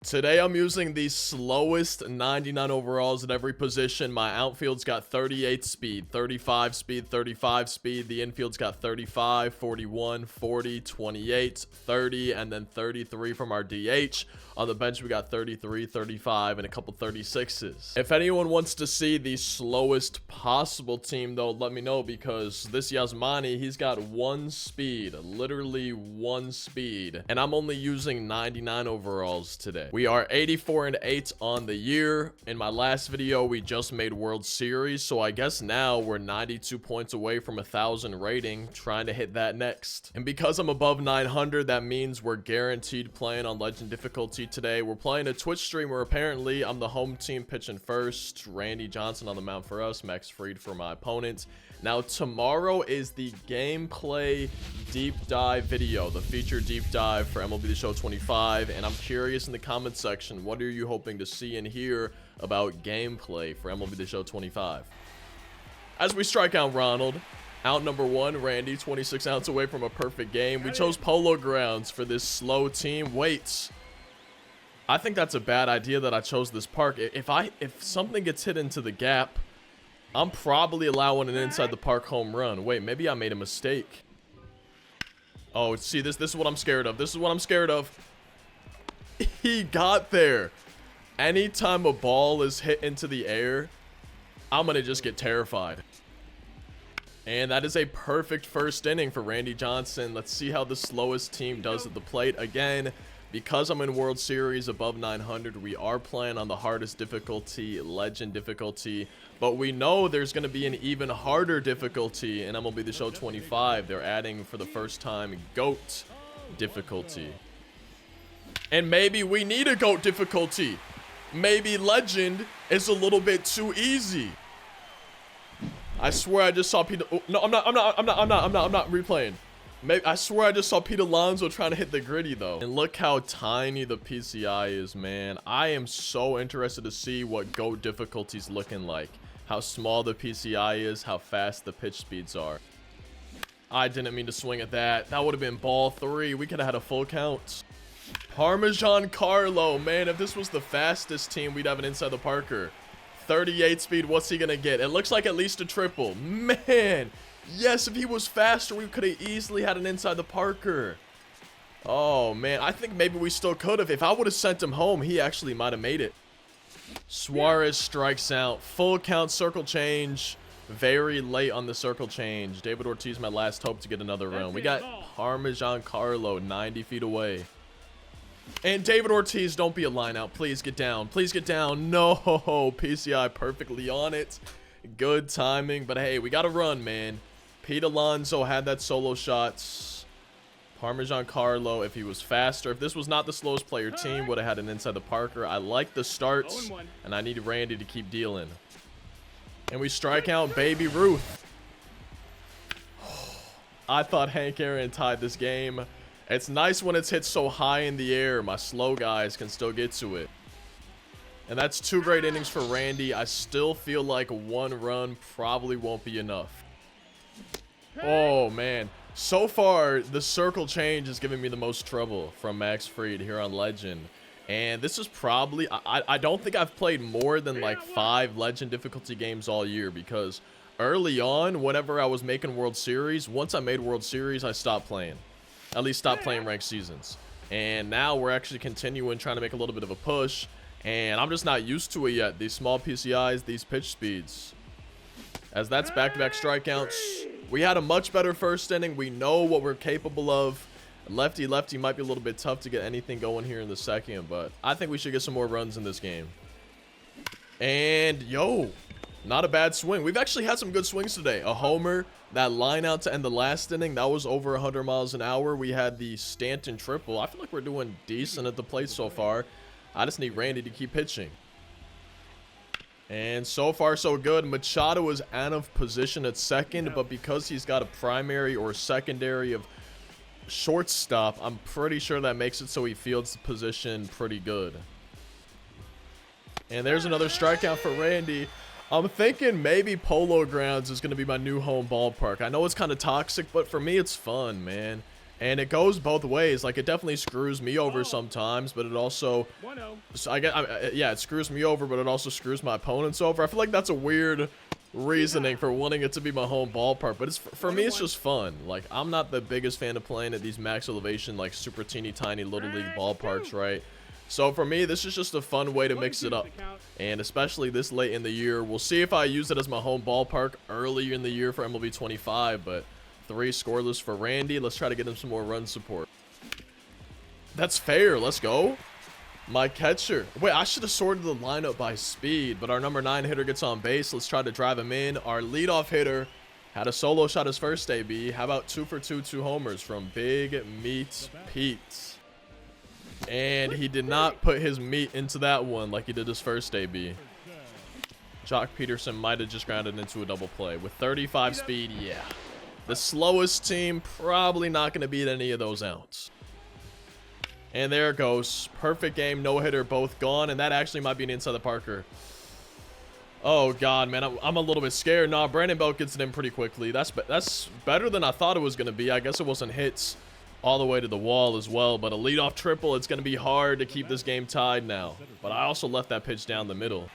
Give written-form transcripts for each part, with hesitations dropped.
Today I'm using the slowest 99 overalls at every position. My outfield's got 38 speed, 35 speed, 35 speed. The infield's got 35, 41, 40, 28, 30, and then 33 from our DH. On the bench, we got 33, 35, and a couple 36s. If anyone wants to see the slowest possible team, though, let me know, because this Yasmani, he's got one speed, literally one speed, and I'm only using 99 overalls today. We are 84-8 on the year. In my last video, we just made World Series, so I guess now we're 92 points away from 1,000 rating, trying to hit that next. And because I'm above 900, that means we're guaranteed playing on Legend difficulty today. We're playing a Twitch stream where apparently I'm the home team pitching first. Randy Johnson on the mound for us, Max Fried for my opponent. Now, tomorrow is the gameplay deep dive video, the feature deep dive for MLB The Show 25, and I'm curious in the comments section, what are you hoping to see and hear about gameplay for MLB The Show 25? As we strike out Ronald, out number one, Randy, 26 outs away from a perfect game. We chose Polo Grounds for this slow team. Wait, I think that's a bad idea that I chose this park. If something gets hit into the gap, I'm probably allowing an inside the park home run. Wait, maybe I made a mistake. Oh, see, this is what I'm scared of. This is what I'm scared of. He got there. Anytime a ball is hit into the air, I'm gonna just get terrified. And that is a perfect first inning for Randy Johnson. Let's see how the slowest team does at the plate. Again, because I'm in World Series above 900, we are playing on the hardest difficulty, Legend difficulty. But we know there's going to be an even harder difficulty in MLB The Show 25. They're adding for the first time GOAT difficulty. And maybe we need a GOAT difficulty. Maybe Legend is a little bit too easy. I swear I just saw Pete. Oh, no, I'm not replaying. Maybe, I swear I just saw Pete Alonso trying to hit the gritty, though. And look how tiny the PCI is, man. I am so interested to see what GOAT difficulty's looking like. How small the PCI is, how fast the pitch speeds are. I didn't mean to swing at that. That would have been ball three. We could have had a full count. Parmesan Carlo, man, if this was the fastest team, we'd have an inside the Parker. 38 speed, what's he gonna get? It looks like at least a triple. Man, yes, if he was faster, we could have easily had an inside the Parker. Oh, man, I think maybe we still could have. If I would have sent him home, he actually might have made it. Suarez strikes out. Full count, circle change. Very late on the circle change. David Ortiz, my last hope to get another run. We got Parmesan Carlo 90 feet away. And David Ortiz, don't be a line out. Please get down. Please get down. No, PCI perfectly on it. Good timing. But hey, we got to run, man. Pete Alonso had that solo shot. Parmesan Carlo, if he was faster, if this was not the slowest player team, would have had an inside the Parker. I like the starts, and I need Randy to keep dealing. And we strike out Baby Ruth. I thought Hank Aaron tied this game. It's nice when it's hit so high in the air. My slow guys can still get to it. And that's 2 great innings for Randy. I still feel like 1 run probably won't be enough. Oh, man. So far, the circle change is giving me the most trouble from Max Fried here on Legend. And this is probably... I don't think I've played more than like 5 Legend difficulty games all year, because early on, whenever I was making World Series, once I made World Series, I stopped playing. At least stopped playing ranked seasons. And now we're actually continuing trying to make a little bit of a push. And I'm just not used to it yet. These small PCIs, these pitch speeds. As that's back-to-back strikeouts. We had a much better first inning. We know what we're capable of. Lefty might be a little bit tough to get anything going here in the second, but I think we should get some more runs in this game. And, yo, not a bad swing. We've actually had some good swings today. A homer, that line out to end the last inning, that was over 100 miles an hour. We had the Stanton triple. I feel like we're doing decent at the plate so far. I just need Randy to keep pitching. And so far, so good. Machado is out of position at second, but because he's got a primary or secondary of shortstop, I'm pretty sure that makes it so he fields the position pretty good. And there's another strikeout for Randy. I'm thinking maybe Polo Grounds is going to be my new home ballpark. I know it's kind of toxic, but for me, it's fun, man. And it goes both ways. Like, it definitely screws me over sometimes, but it also, so yeah, it screws me over, but it also screws my opponents over. I feel like that's a weird reasoning for wanting it to be my home ballpark, but it's for me, it's just fun. Like, I'm not the biggest fan of playing at these max elevation, like super teeny tiny little league ballparks, right? So for me, this is just a fun way to mix it up, and especially this late in the year. We'll see if I use it as my home ballpark earlier in the year for MLB 25, but 3 scoreless for Randy. Let's try to get him some more run support. That's fair. Let's go. My catcher. Wait, I should have sorted the lineup by speed, but our number 9 hitter gets on base. Let's try to drive him in. Our leadoff hitter had a solo shot his first AB. How about 2 for 2 homers from Big Meat Pete? And he did not put his meat into that one like he did his first AB. Jock Peterson might have just grounded into a double play. With 35 speed, yeah. The slowest team probably not going to beat any of those outs. And there it goes. Perfect game. No hitter. Both gone. And that actually might be an inside the Parker. Oh, God, man. I'm a little bit scared. Nah, Brandon Belt gets it in pretty quickly. That's better than I thought it was going to be. I guess it wasn't hits all the way to the wall as well. But a leadoff triple, it's going to be hard to keep this game tied now. But I also left that pitch down the middle.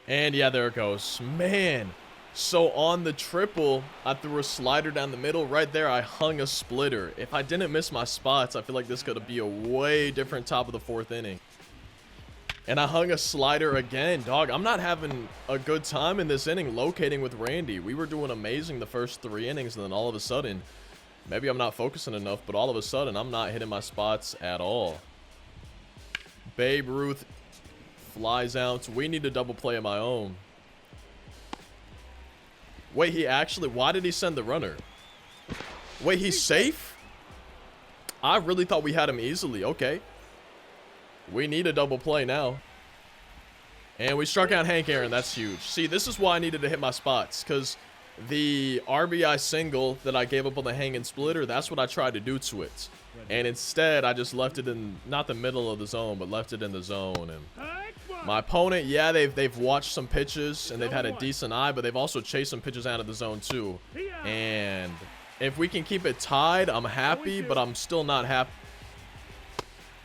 And, yeah, there it goes. Man. So on the triple, I threw a slider down the middle. Right there, I hung a splitter. If I didn't miss my spots, I feel like this could be a way different top of the 4th inning. And I hung a slider again. Dog, I'm not having a good time in this inning locating with Randy. We were doing amazing the first 3 innings, and then all of a sudden, maybe I'm not focusing enough, but all of a sudden, I'm not hitting my spots at all. Babe Ruth flies out. We need a double play of my own. Wait, he actually... Why did he send the runner? Wait, he's safe? I really thought we had him easily. Okay. We need a double play now. And we struck out Hank Aaron. That's huge. See, this is why I needed to hit my spots. Because the RBI single that I gave up on the hanging splitter, that's what I tried to do to it. And instead, I just left it in... Not the middle of the zone, but left it in the zone. And... my opponent, yeah, they've watched some pitches and they've had a decent eye, but they've also chased some pitches out of the zone too. And if we can keep it tied, I'm happy, but I'm still not happy.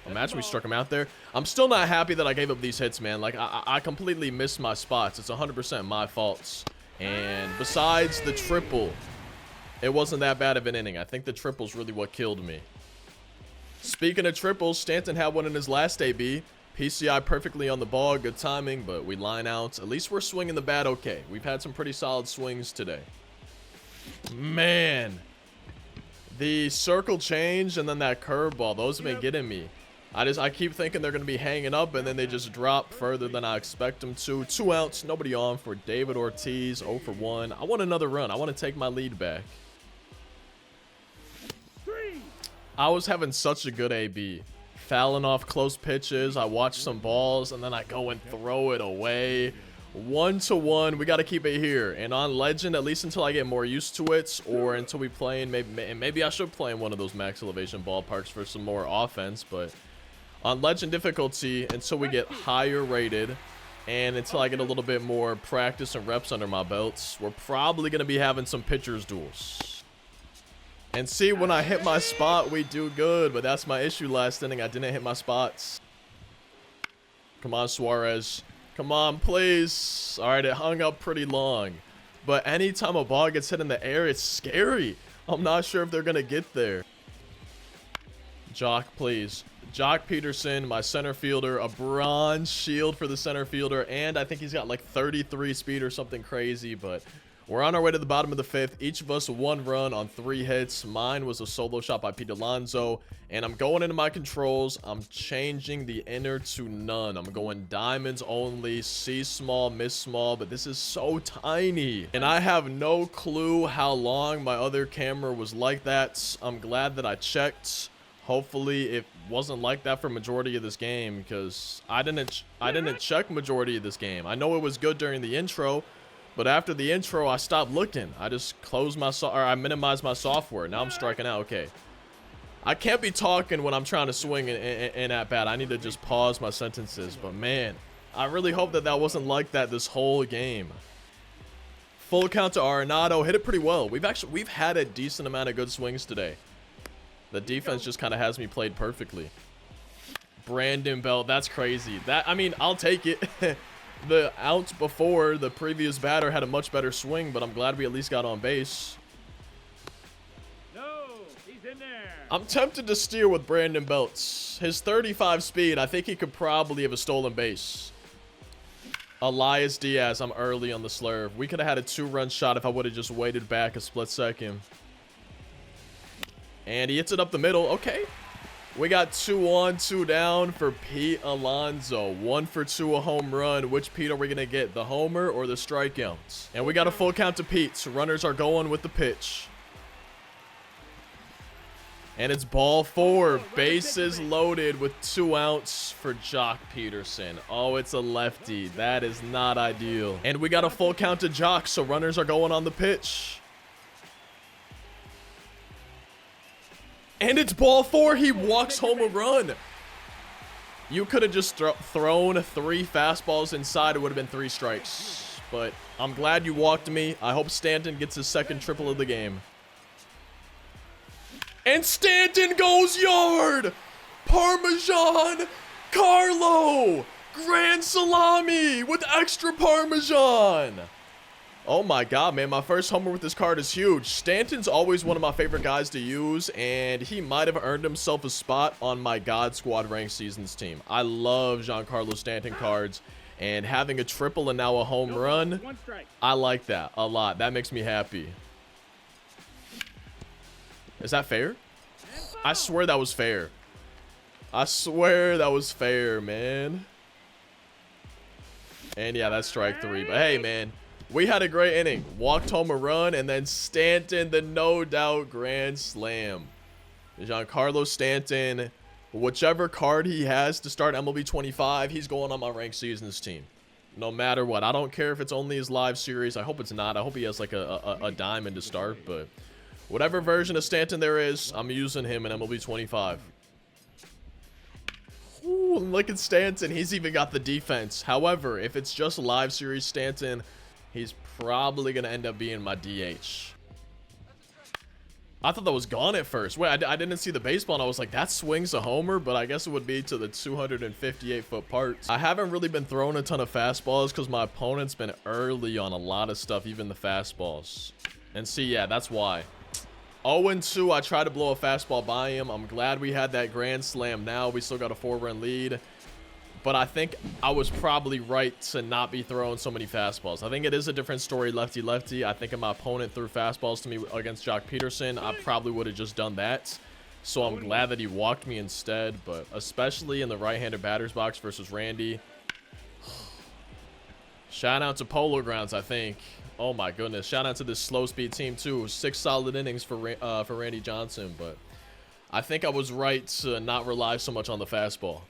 Imagine we struck him out there. I'm still not happy that I gave up these hits, man. Like, I completely missed my spots. It's 100% my faults. And besides the triple, it wasn't that bad of an inning. I think the triple's really what killed me. Speaking of triples, Stanton had one in his last AB. PCI perfectly on the ball, good timing, but we line out. At least we're swinging the bat okay. We've had some pretty solid swings today. Man, the circle change and then that curveball, those have been getting me. I keep thinking they're going to be hanging up, and then they just drop further than I expect them to. 2 outs, nobody on for David Ortiz, 0 for 1. I want another run. I want to take my lead back. I was having such a good AB. Fouling off close pitches. I watch some balls, and then I go and throw it away. 1-1. We got to keep it here. And on Legend, at least until I get more used to it, or until we play in, maybe I should play in one of those max elevation ballparks for some more offense. But on Legend difficulty, until we get higher rated, and until I get a little bit more practice and reps under my belts, we're probably going to be having some pitchers duels. And see, when I hit my spot, we do good. But that's my issue last inning. I didn't hit my spots. Come on, Suarez. Come on, please. All right, it hung up pretty long. But anytime a ball gets hit in the air, it's scary. I'm not sure if they're going to get there. Jock, please. Jock Peterson, my center fielder. A bronze shield for the center fielder. And I think he's got like 33 speed or something crazy. But... we're on our way to the bottom of the 5th. Each of us 1 run on 3 hits. Mine was a solo shot by Pete Alonso. And I'm going into my controls. I'm changing the inner to none. I'm going diamonds only. See small, miss small. But this is so tiny. And I have no clue how long my other camera was like that. I'm glad that I checked. Hopefully it wasn't like that for majority of this game. Because I didn't check majority of this game. I know it was good during the intro. But after the intro, I stopped looking. I just closed my I minimized my software. Now I'm striking out. Okay. I can't be talking when I'm trying to swing in at bat. I need to just pause my sentences. But man, I really hope that that wasn't like that this whole game. Full count to Arenado. Hit it pretty well. We've had a decent amount of good swings today. The defense just kind of has me played perfectly. Brandon Belt. That's crazy. I mean, I'll take it. The outs before, the previous batter had a much better swing, but I'm glad we at least got on base. No, he's in there. I'm tempted to steer with Brandon Belts. His 35 speed, I think he could probably have a stolen base. Elias Diaz, I'm early on the slurve. We could have had a 2-run shot if I would have just waited back a split second. And he hits it up the middle. Okay. We got 2 on, 2 down for Pete Alonso. 1 for 2, a home run. Which Pete are we going to get? The homer or the strikeouts? And we got a full count to Pete. So runners are going with the pitch. And it's ball 4. Bases loaded with 2 outs for Jock Peterson. Oh, it's a lefty. That is not ideal. And we got a full count to Jock, so runners are going on the pitch. And it's ball 4. He walks home a run. You could have just thrown 3 fastballs inside. It would have been 3 strikes. But I'm glad you walked me. I hope Stanton gets his second triple of the game. And Stanton goes yard! Parmesan Carlo! Grand salami with extra Parmesan! Oh my god, man. My first homer with this card is huge. Stanton's always one of my favorite guys to use, and he might have earned himself a spot on my God Squad ranked seasons team. I love Giancarlo Stanton cards, and having a triple and now a home run, I like that a lot. That makes me happy. Is that fair? I swear that was fair. I swear that was fair, man. And yeah, that's strike 3. But hey, man, we had a great inning. Walked home a run, and then Stanton, the no doubt grand slam. Giancarlo Stanton, whichever card he has to start MLB 25, he's going on my ranked seasons team. No matter what. I don't care if it's only his live series. I hope it's not. I hope he has like a diamond to start, but whatever version of Stanton there is, I'm using him in MLB 25. Ooh, look at Stanton. He's even got the defense. However, if it's just live series Stanton, he's probably going to end up being my DH. I thought that was gone at first. Wait, I didn't see the baseball, and I was like, that swing's a homer, but I guess it would be to the 258-foot parts. I haven't really been throwing a ton of fastballs because my opponent's been early on a lot of stuff, even the fastballs. And see, yeah, that's why. 0-2, I tried to blow a fastball by him. I'm glad we had that grand slam now. We still got a 4-run lead. But I think I was probably right to not be throwing so many fastballs. I think it is a different story lefty-lefty. I think if my opponent threw fastballs to me against Jock Peterson, I probably would have just done that. So I'm glad that he walked me instead. But especially in the right-handed batter's box versus Randy. Shout out to Polo Grounds, I think. Oh my goodness. Shout out to this slow speed team too. 6 solid innings for Randy Johnson. But I think I was right to not rely so much on the fastball.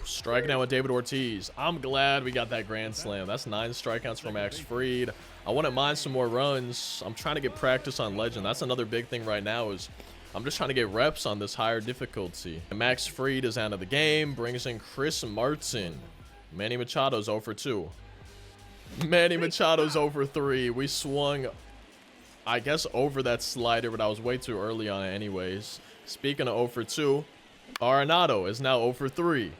Striking out with David Ortiz. I'm glad we got that grand slam. That's 9 strikeouts for Max Fried. I wouldn't mind some more runs. I'm trying to get practice on Legend. That's another big thing right now is I'm just trying to get reps on this higher difficulty. And Max Fried is out of the game. Brings in Chris Martin. Manny Machado's 0 for 2. Manny Machado's 0 for 3. We swung, I guess, over that slider, but I was way too early on it anyways. Speaking of 0 for 2, Arenado is now 0 for 3.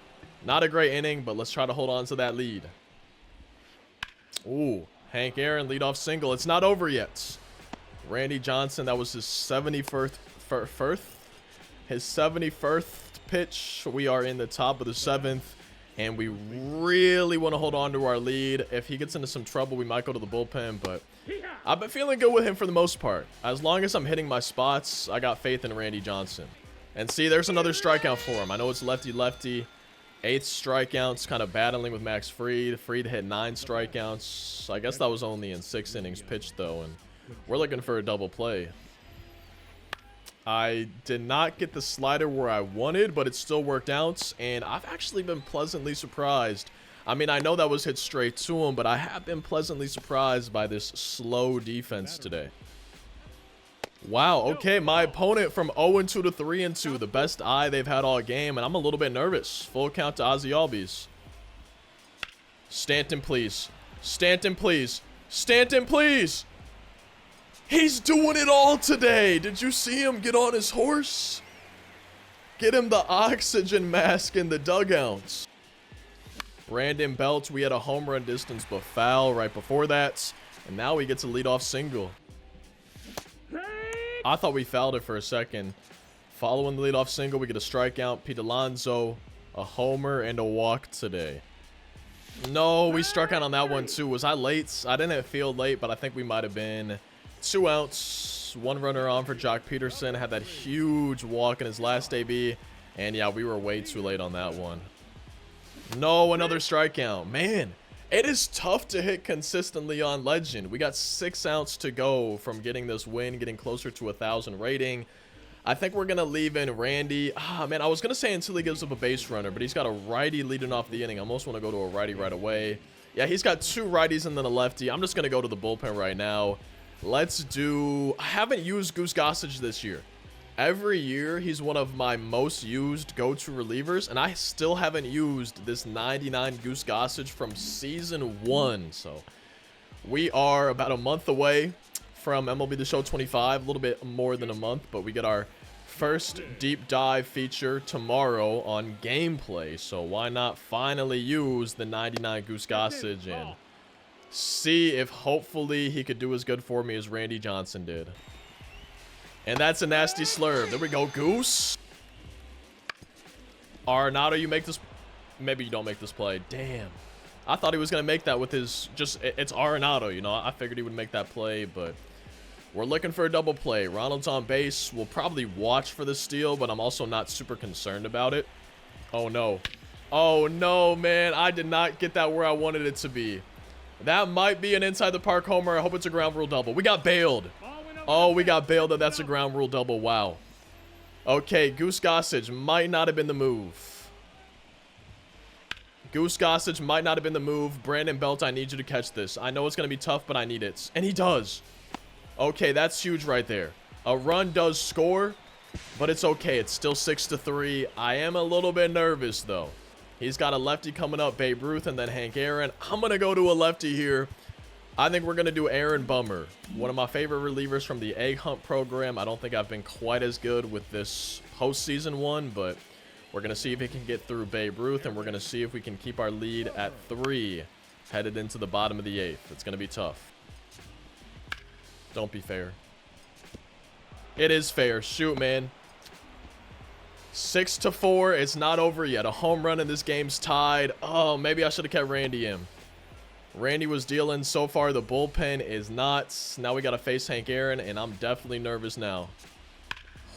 Not a great inning, but let's try to hold on to that lead. Ooh, Hank Aaron, leadoff single. It's not over yet. Randy Johnson, that was his 71st pitch. We are in the top of the 7th, and we really want to hold on to our lead. If he gets into some trouble, we might go to the bullpen, but I've been feeling good with him for the most part. As long as I'm hitting my spots, I got faith in Randy Johnson. And see, there's another strikeout for him. I know it's lefty-lefty. 8th strikeouts, kind of battling with Max Fried. Fried hit 9 strikeouts. I guess that was only in 6 innings pitched, though, and we're looking for a double play. I did not get the slider where I wanted, but it still worked out, and I've actually been pleasantly surprised. I mean, I know that was hit straight to him, but I have been pleasantly surprised by this slow defense today. Wow, okay, my opponent from 0-2 to 3-2, the best eye they've had all game, and I'm a little bit nervous. Full count to Ozzy Albies. Stanton, please. Stanton, please. Stanton, please. He's doing it all today. Did you see him get on his horse? Get him the oxygen mask in the dugouts. Brandon Belt, we had a home run distance but foul right before that. And now he gets a leadoff single. I thought we fouled it for a second. Following the leadoff single, we get a strikeout. Pete Alonso, a homer, and a walk today. No, we struck out on that one too. Was I late? I didn't feel late, but I think we might have been. 2 outs, 1 runner on for Jock Peterson. Had that huge walk in his last AB. And yeah, we were way too late on that one. No, another strikeout. Man, it is tough to hit consistently on Legend. We got 6 outs to go from getting this win, getting closer to 1,000 rating. I think we're going to leave in Randy. Man, I was going to say until he gives up a base runner, but he's got a righty leading off the inning. I almost want to go to a righty right away. Yeah, he's got 2 righties and then a lefty. I'm just going to go to the bullpen right now. Let's do... I haven't used Goose Gossage this year. Every year, he's one of my most used go-to relievers, and I still haven't used this 99 Goose Gossage from Season 1. So, we are about a month away from MLB The Show 25, a little bit more than a month, but we get our first deep dive feature tomorrow on gameplay. So, why not finally use the 99 Goose Gossage and see if hopefully he could do as good for me as Randy Johnson did. And that's a nasty slurve. There we go, Goose. Arenado, you make this. Maybe you don't make this play. Damn. I thought he was going to make that with his just. It's Arenado, you know. I figured he would make that play, but we're looking for a double play. Ronald's on base. We'll probably watch for the steal, but I'm also not super concerned about it. Oh, no. Oh, no, man. I did not get that where I wanted it to be. That might be an inside the park homer. I hope it's a ground rule double. We got bailed. Oh, we got bailed. That's a ground rule double. Wow. Okay, Goose Gossage might not have been the move. Goose Gossage might not have been the move. Brandon Belt, I need you to catch this. I know it's going to be tough, but I need it. And he does. Okay, that's huge right there. A run does score, but it's okay. It's still 6-3. I am a little bit nervous, though. He's got a lefty coming up, Babe Ruth, and then Hank Aaron. I'm going to go to a lefty here. I think we're going to do Aaron Bummer, one of my favorite relievers from the Egg Hunt program. I don't think I've been quite as good with this postseason one, but we're going to see if he can get through Babe Ruth, and we're going to see if we can keep our lead at 3 headed into the bottom of the 8th. It's going to be tough. Don't be fair. It is fair. Shoot, man. 6-4. It's not over yet. A home run in this game's tied. Oh, maybe I should have kept Randy in. Randy was dealing. So far, the bullpen is not. Now we got to face Hank Aaron, and I'm definitely nervous now.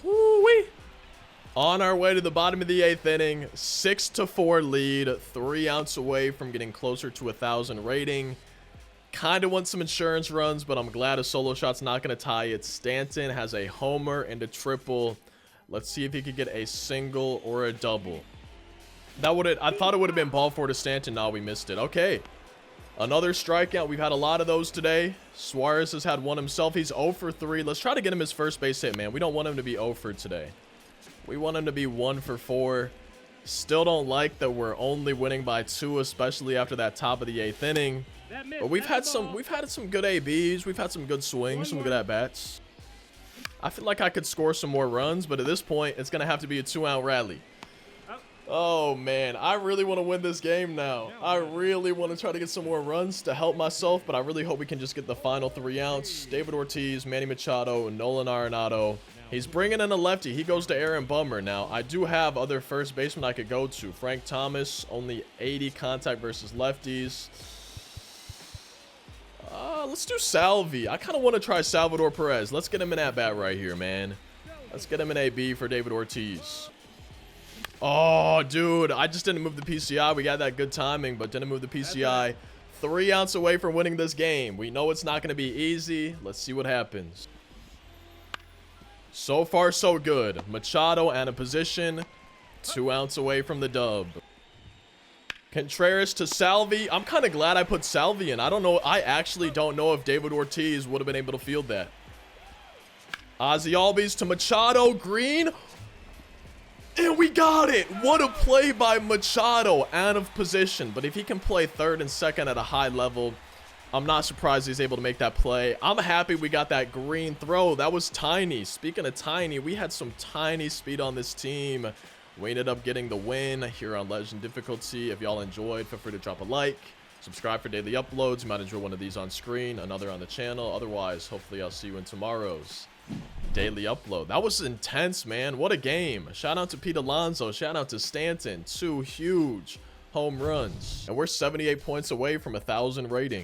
Woo-wee. On our way to the bottom of the 8th inning. 6-4 lead. 3 outs away from getting closer to 1,000 rating. Kind of want some insurance runs, but I'm glad a solo shot's not going to tie it. Stanton has a homer and a triple. Let's see if he could get a single or a double. That would have, I thought it would have been ball 4 to Stanton. No, we missed it. Okay. Another strikeout. We've had a lot of those today. Suarez has had one himself. He's 0 for 3. Let's try to get him his first base hit, man. We don't want him to be 0 for today. We want him to be 1 for 4. Still don't like that we're only winning by 2, especially after that top of the 8th inning. But we've had some good ABs. We've had some good swings, some good at-bats. I feel like I could score some more runs, but at this point, it's going to have to be a 2-out rally. Oh, man. I really want to win this game now. I really want to try to get some more runs to help myself, but I really hope we can just get the final 3 outs. David Ortiz, Manny Machado, Nolan Arenado. He's bringing in a lefty. He goes to Aaron Bummer. Now, I do have other first basemen I could go to. Frank Thomas, only 80 contact versus lefties. Let's do Salvi. I kind of want to try Salvador Perez. Let's get him an at-bat right here, man. Let's get him an AB for David Ortiz. Oh, dude. I just didn't move the PCI. We got that good timing, but didn't move the PCI. 3 outs away from winning this game. We know it's not going to be easy. Let's see what happens. So far, so good. Machado out of position. 2 outs away from the dub. Contreras to Salvi. I'm kind of glad I put Salvi in. I don't know. I actually don't know if David Ortiz would have been able to field that. Ozzy Albies to Machado. Green. And we got it. What a play by Machado out of position. But if he can play third and second at a high level, I'm not surprised he's able to make that play. I'm happy we got that green throw. That was tiny. Speaking of tiny, we had some tiny speed on this team. We ended up getting the win here on Legend difficulty. If y'all enjoyed, feel free to drop a like. Subscribe for daily uploads. You might enjoy one of these on screen, another on the channel. Otherwise, hopefully I'll see you in tomorrow's daily upload. That was intense, man. What a game. Shout out to Pete Alonso. Shout out to Stanton. 2 huge home runs. And we're 78 points away from 1,000 rating.